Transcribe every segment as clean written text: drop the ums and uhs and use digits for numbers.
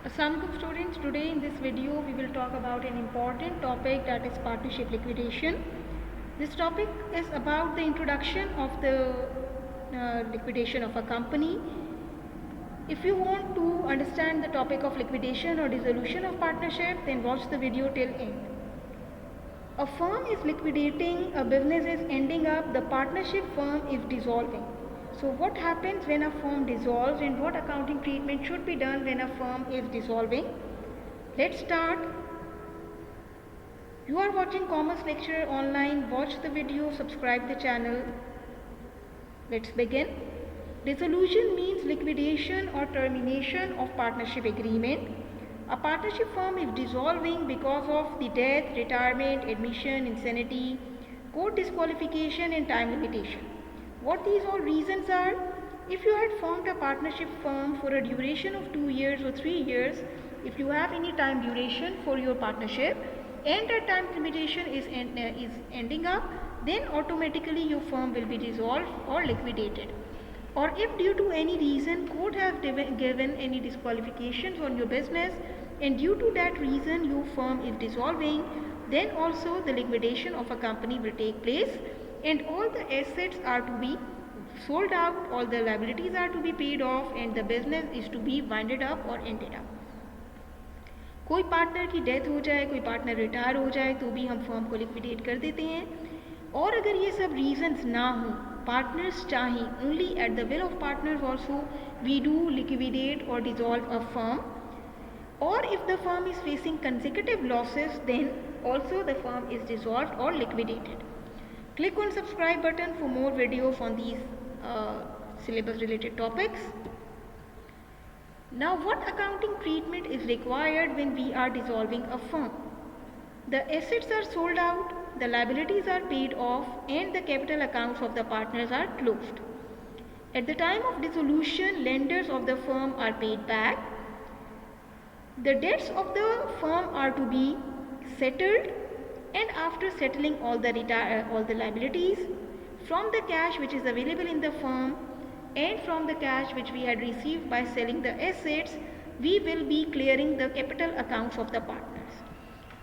Assalamualaikum students, today in this video we will talk about an important topic, that is partnership liquidation. This topic is about the introduction of the liquidation of a company. If you want to understand the topic of liquidation or dissolution of partnership, then watch the video till end. A firm is liquidating, a business is ending up, the partnership firm is dissolving. So what happens when a firm dissolves and what accounting treatment should be done when a firm is dissolving? Let's start. You are watching Commerce Lecture online. Watch the video, subscribe the channel. Let's begin. Dissolution means liquidation or termination of partnership agreement. A partnership firm is dissolving because of the death, retirement, admission, insanity, court disqualification and time limitation. What these all reasons are? If you had formed a partnership firm for a duration of 2 years or 3 years, if you have any time duration for your partnership and that time limitation is ending up, then automatically your firm will be dissolved or liquidated. Or if due to any reason court has given any disqualifications on your business and due to that reason your firm is dissolving, then also the liquidation of a company will take place and all the assets are to be sold out, all the liabilities are to be paid off and the business is to be winded up or ended up. कोई partner की death हो जाए, कोई partner retire हो जाए तो भी हम फर्म को लिक्विडेट कर देते हैं. और अगर ये सब रीजंस ना हो, पार्टनर्स चाहें, only at the will of partners also we do liquidate और dissolve a firm. Or if the firm is facing consecutive losses, then also the firm is dissolved or liquidated. Click on subscribe button for more videos on these syllabus related topics. Now what accounting treatment is required when we are dissolving a firm? The assets are sold out, the liabilities are paid off and the capital accounts of the partners are closed. At the time of dissolution, lenders of the firm are paid back. The debts of the firm are to be settled and after settling all the liabilities, from the cash which is available in the firm and from the cash which we had received by selling the assets, we will be clearing the capital accounts of the partners.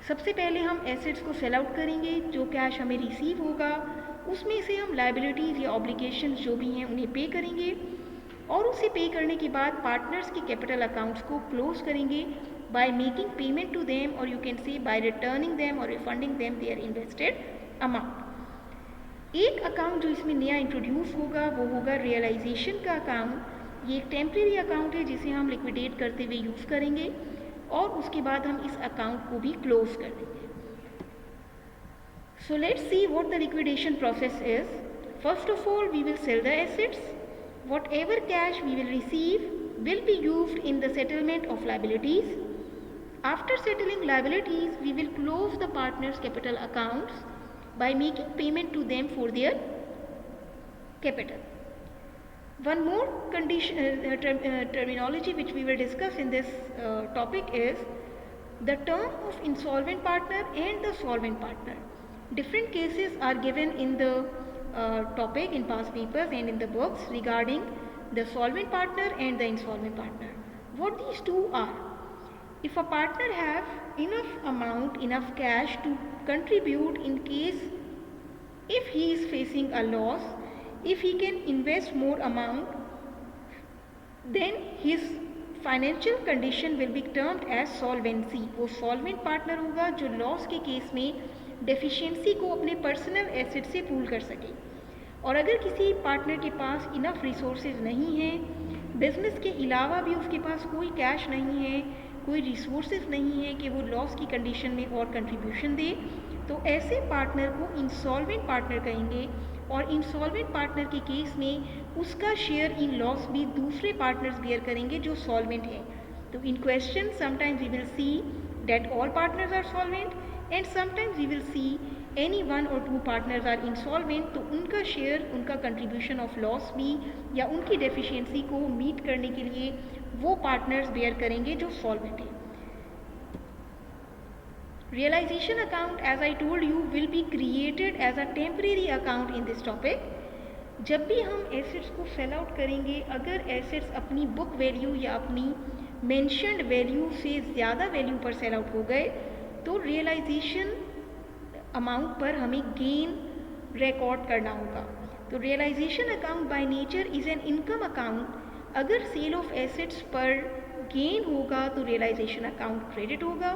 सबसे पहले हम assets को sell out करेंगे. जो cash हमें receive होगा उसमें से हम लाइबिलिटीज़ या ऑब्लिगेशंस जो भी हैं उन्हें पे करेंगे और उसे पे करने के बाद पार्टनर्स के कैपिटल अकाउंट्स को क्लोज करेंगे by making payment to them, or you can say by returning them or refunding them their invested amount. एक अकाउंट जो इसमें नया इंट्रोड्यूस होगा वो होगा रियलाइजेशन का अकाउंट. ये एक टेम्परेरी अकाउंट है जिसे हम लिक्विडेट करते हुए यूज़ करेंगे और उसके बाद हम इस अकाउंट को भी क्लोज कर देंगे. So let's see what the liquidation process is. First of all, we will sell the assets. Whatever cash we will receive will be used in the settlement of liabilities. After settling liabilities, we will close the partners' capital accounts by making payment to them for their capital. One more terminology which we will discuss in this topic is the term of insolvent partner and the solvent partner. Different cases are given in the topic in past papers and in the books regarding the solvent partner and the insolvent partner. What these two are? If a partner have enough amount, enough cash to contribute in case if he is facing a loss, if he can invest more amount, then his financial condition will be termed as solvency. वो solvent partner होगा जो loss के case में deficiency को अपने personal asset से pool कर सके. और अगर किसी पार्टनर के पास इनफ रिसोर्सेज नहीं है, बिजनेस के अलावा भी उसके पास कोई कैश नहीं है, कोई रिसोर्सेज नहीं है कि वो लॉस की कंडीशन में और कंट्रीब्यूशन दे, तो ऐसे पार्टनर को इंसॉल्वेंट पार्टनर कहेंगे. और इंसॉल्वेंट पार्टनर के केस में उसका शेयर इन लॉस भी दूसरे पार्टनर्स बियर करेंगे जो सॉल्वेंट हैं. तो in question sometimes we will see that all partners are solvent and sometimes we will see any one और टू पार्टनर्स आर इंसॉल्वेंट. तो उनका शेयर, उनका कंट्रीब्यूशन ऑफ लॉस भी या उनकी डेफिशिएंसी को मीट करने के लिए वो पार्टनर्स बेयर करेंगे जो सॉल्वेंट है. Realization account, as I told you, will be created as a temporary account in this topic. जब भी हम एसेट्स को सेल आउट करेंगे, अगर एसेट्स अपनी बुक वैल्यू या अपनी मेंशन्ड वैल्यू से ज़्यादा वैल्यू पर सेल आउट हो गए तो रियलाइजेशन अमाउंट पर हमें गेन रिकॉर्ड करना होगा। तो realisation account by nature is an income account. अगर सेल ऑफ एसेट्स पर गेन होगा तो रियलाइजेशन अकाउंट क्रेडिट होगा,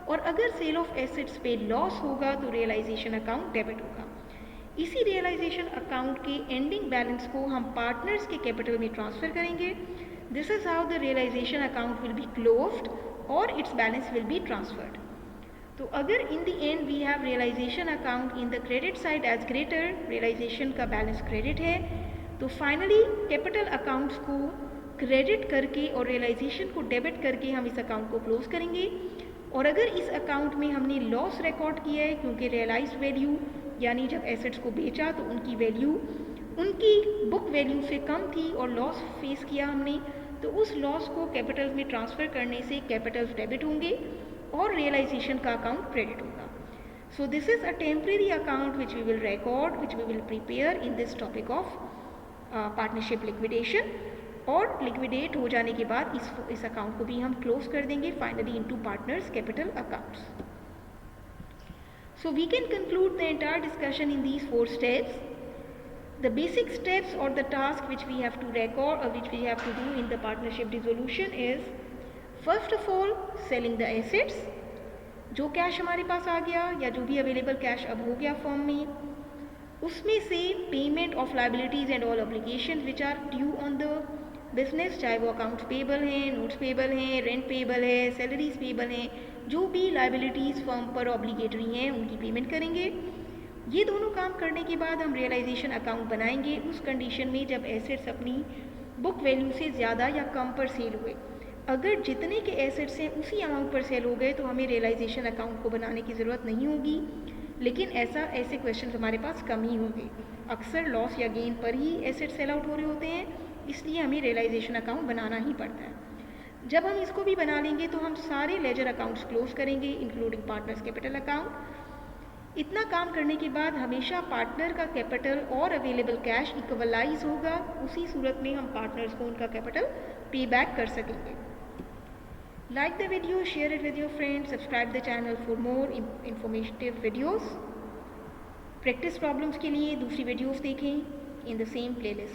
और अगर सेल ऑफ एसेट्स पे लॉस होगा तो रियलाइजेशन अकाउंट डेबिट होगा। इसी रियलाइजेशन अकाउंट के एंडिंग बैलेंस को हम पार्टनर्स के कैपिटल में ट्रांसफ़र करेंगे। This is how the realisation account will be closed और its balance will be transferred. तो अगर in the end we have realization account in the credit side as greater, realization का balance credit है, तो finally capital accounts को credit करके और realisation को डेबिट करके हम इस अकाउंट को क्लोज करेंगे। और अगर इस अकाउंट में हमने लॉस रिकॉर्ड किया है क्योंकि रियलाइज वैल्यू यानी जब एसेट्स को बेचा तो उनकी वैल्यू उनकी बुक वैल्यू से कम थी और लॉस फेस किया हमने, तो उस लॉस को कैपिटल में ट्रांसफ़र करने से कैपिटल्स डेबिट होंगे और रियलाइजेशन का अकाउंट क्रेडिट होगा। So this is a temporary account which we will record, which we will prepare in this topic of partnership liquidation. और लिक्विडेट हो जाने के बाद इस अकाउंट को भी हम क्लोज कर देंगे finally into partners capital accounts. So we can conclude the entire discussion in these 4 steps. The basic steps or the task which we have to record or which we have to do in the partnership dissolution is, first of all, selling the assets. जो cash हमारे पास आ गया या जो भी available cash अब हो गया firm में, उसमें से payment of liabilities and all obligation which are due on the business, चाहे वो अकाउंट्स पेबल हैं, नोट्स पेबल हैं, रेंट पेबल है, सैलरीज पेबल हैं, जो भी लाइबिलिटीज़ फर्म पर ऑब्लिगेटरी हैं उनकी पेमेंट करेंगे। ये दोनों काम करने के बाद हम रियलाइजेशन अकाउंट बनाएंगे उस कंडीशन में जब एसेट्स अपनी बुक वैल्यू से ज़्यादा या कम पर सेल हुए। अगर जितने के एसेट्स हैं उसी अमाउंट पर सेल हो गए तो हमें रियलाइजेशन अकाउंट को बनाने की ज़रूरत नहीं होगी, लेकिन ऐसे क्वेश्चन हमारे पास कम ही होंगे। अक्सर लॉस या गेन पर ही एसेट सेल आउट हो रहे होते हैं, इसलिए हमें रियलाइजेशन अकाउंट बनाना ही पड़ता है। जब हम इसको भी बना लेंगे तो हम सारे लेजर अकाउंट्स क्लोज करेंगे इंक्लूडिंग पार्टनर्स कैपिटल अकाउंट। इतना काम करने के बाद हमेशा पार्टनर का कैपिटल और अवेलेबल कैश इक्वलाइज होगा, उसी सूरत में हम पार्टनर्स को उनका कैपिटल पे बैक कर सकेंगे। Like the video, share it with your friends, subscribe the channel for more informative videos. Practice problems के लिए दूसरी वीडियोज़ देखें इन द सेम प्लेलिस्ट।